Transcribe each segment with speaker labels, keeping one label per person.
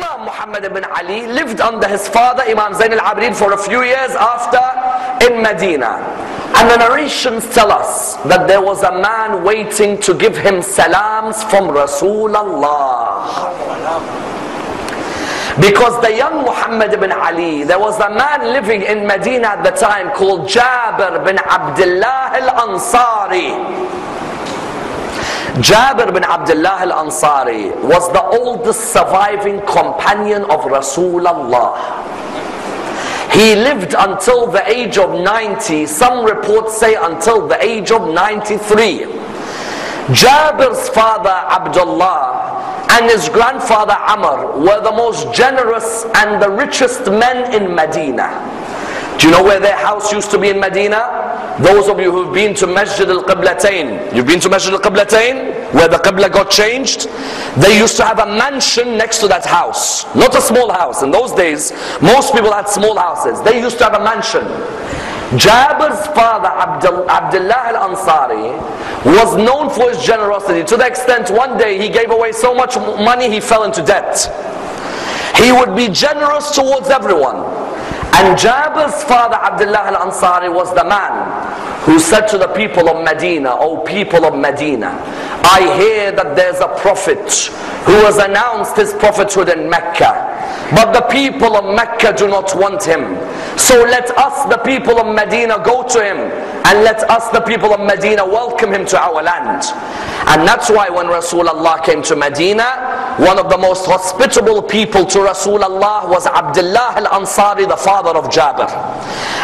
Speaker 1: Imam Muhammad ibn Ali lived under his father Imam Zain al-Abidin for a few years after in Medina. And the narrations tell us that there was a man waiting to give him salams from Rasulullah. Because the young Muhammad ibn Ali, there was a man living in Medina at the time called Jabir bin Abdullah al-Ansari. Jabir bin Abdullah al-Ansari was the oldest surviving companion of Rasulullah. He lived until the age of 90. Some reports say until the age of 93. Jabir's father Abdullah and his grandfather Amar were the most generous and the richest men in Medina. Do you know where their house used to be in Medina? Those of you who've been to Masjid al-Qiblatain, you've been to Masjid al-Qiblatain, where the Qibla got changed? They used to have a mansion next to that house. Not a small house. In those days, most people had small houses. They used to have a mansion. Jabir's father, Abdullah al-Ansari, was known for his generosity to the extent one day he gave away so much money he fell into debt. He would be generous towards everyone. And Jabir's father Abdullah al-Ansari was the man who said to the people of Medina, "O people of Medina, I hear that there's a prophet who has announced his prophethood in Mecca. But the people of Mecca do not want him. So let us, the people of Medina, go to him. And let us, the people of Medina, welcome him to our land." And that's why when Rasulullah came to Medina, one of the most hospitable people to Rasulullah was Abdullah al-Ansari, the father of Jabir.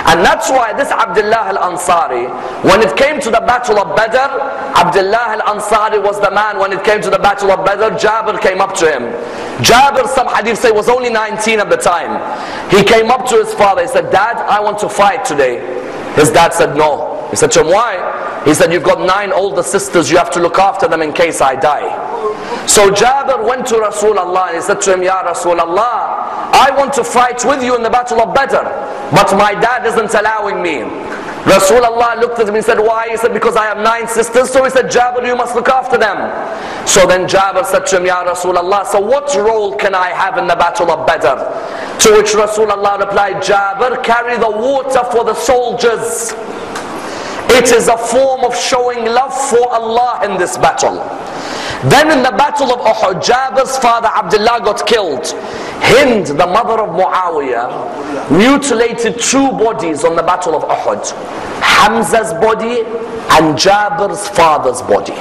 Speaker 1: And that's why this Abdullah al-Ansari, when it came to the battle of Badr, Abdullah al-Ansari was the man. When it came to the battle of Badr, Jabir came up to him. Jabir, some hadith say, was only 19 at the time. He came up to his father. He said, "Dad, I want to fight today." His dad said, "No." He said to him, "Why?" He said, "You've got 9 older sisters. You have to look after them in case I die." So Jabir went to Rasulullah and he said to him, "Ya Rasulullah, I want to fight with you in the battle of Badr, but my dad isn't allowing me." Rasulullah looked at him and said, "Why?" He said, "Because I have 9 sisters." So he said, "Jabir, you must look after them." So then Jabir said to him, "Ya Rasulullah, so what role can I have in the battle of Badr?" To which Rasulullah replied, "Jabir, carry the water for the soldiers. It is a form of showing love for Allah in this battle." Then in the battle of Uhud, Jabir's father Abdullah got killed. Hind, the mother of Muawiyah, mutilated 2 bodies on the battle of Uhud. Hamza's body and Jabir's father's body.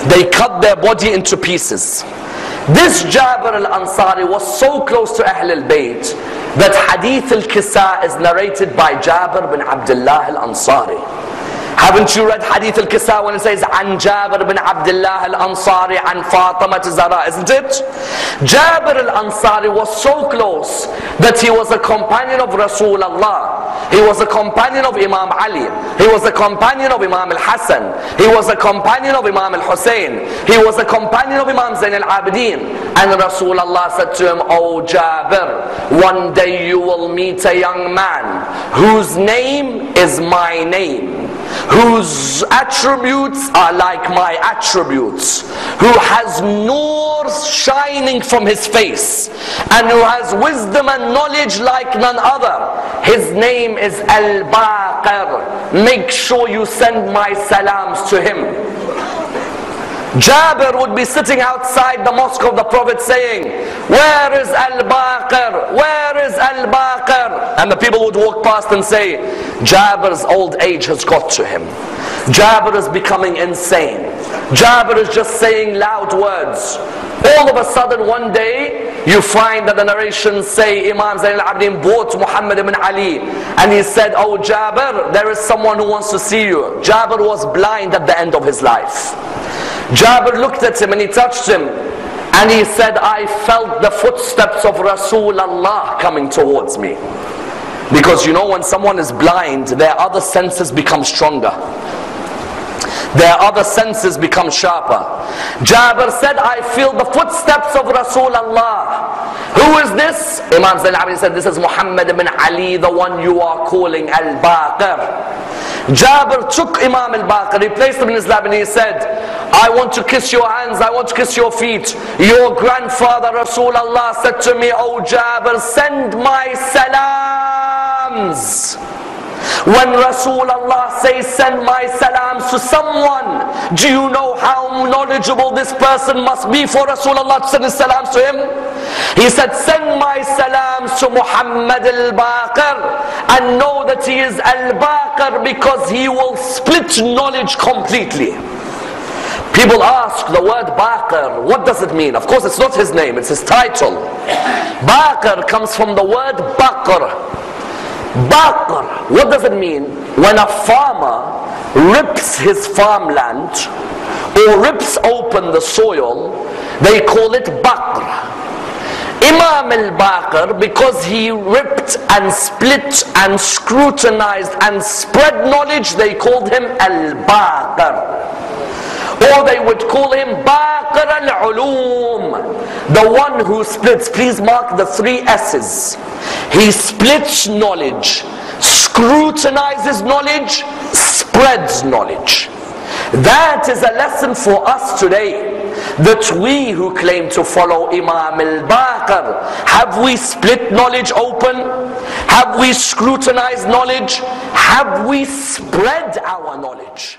Speaker 1: They cut their body into pieces. This Jabir al-Ansari was so close to Ahl al-Bayt that Hadith al-Kisa is narrated by Jabir bin Abdullah al-Ansari. Haven't you read Hadith al-Kisa when it says "An Jabir bin Abdullah al-Ansari an Fatima Zahra," isn't it? Jabir al-Ansari was so close that he was a companion of Rasulullah. He was a companion of Imam Ali. He was a companion of Imam al-Hassan. He was a companion of Imam al-Hussein. He was a companion of Imam Zain al-Abidin. And Rasulullah said to him, "Oh Jabir, one day you will meet a young man whose name is my name, whose attributes are like my attributes, who has nur shining from his face, and who has wisdom and knowledge like none other. His name is Al-Bakir. Make sure you send my salams to him." Jabir would be sitting outside the mosque of the Prophet saying, "Where is Al-Bakir? Where is Al-Bakir?" And the people would walk past and say, "Jabir's old age has got to him. Jabir is becoming insane. Jabir is just saying loud words." All of a sudden one day you find that the narrations say Imam Zain al-Abidin brought Muhammad ibn Ali and he said, "Oh Jabir, there is someone who wants to see you." Jabir was blind at the end of his life. Jabir looked at him and he touched him and he said, "I felt the footsteps of Rasulullah coming towards me." Because you know, when someone is blind, their other senses become stronger. Their other senses become sharper. Jabir said, "I feel the footsteps of Rasulullah." Who is this? Imam Zain al-Abidin said, "This is Muhammad ibn Ali, the one you are calling Al-Bakir." Jabir took Imam al-Bakir, he placed him in his lap and he said, I want to kiss your hands, I want to kiss your feet. Your grandfather Rasulullah said to me, oh Jabir, send my salams. When Rasulullah says send my salams to someone, do you know how knowledgeable this person must be for Rasulullah to send his salams to him? He said, send my salams to Muhammad al-Bakir and know that he is al-Bakir because he will split knowledge completely. People ask the word Bakir, what does it mean? Of course it's not his name, it's his title. Bakir comes from the word Bakr. Bakr, what does it mean? When a farmer rips his farmland or rips open the soil, they call it Bakr. Imam al-Bakir, because he ripped and split and scrutinized and spread knowledge, they called him al-Bakir. Or they would call him Bakir al-Ulum, the one who splits. Please mark the 3 S's. He splits knowledge, scrutinizes knowledge, spreads knowledge. That is a lesson for us today, that we who claim to follow Imam al-Bakir, have we split knowledge open? Have we scrutinized knowledge? Have we spread our knowledge?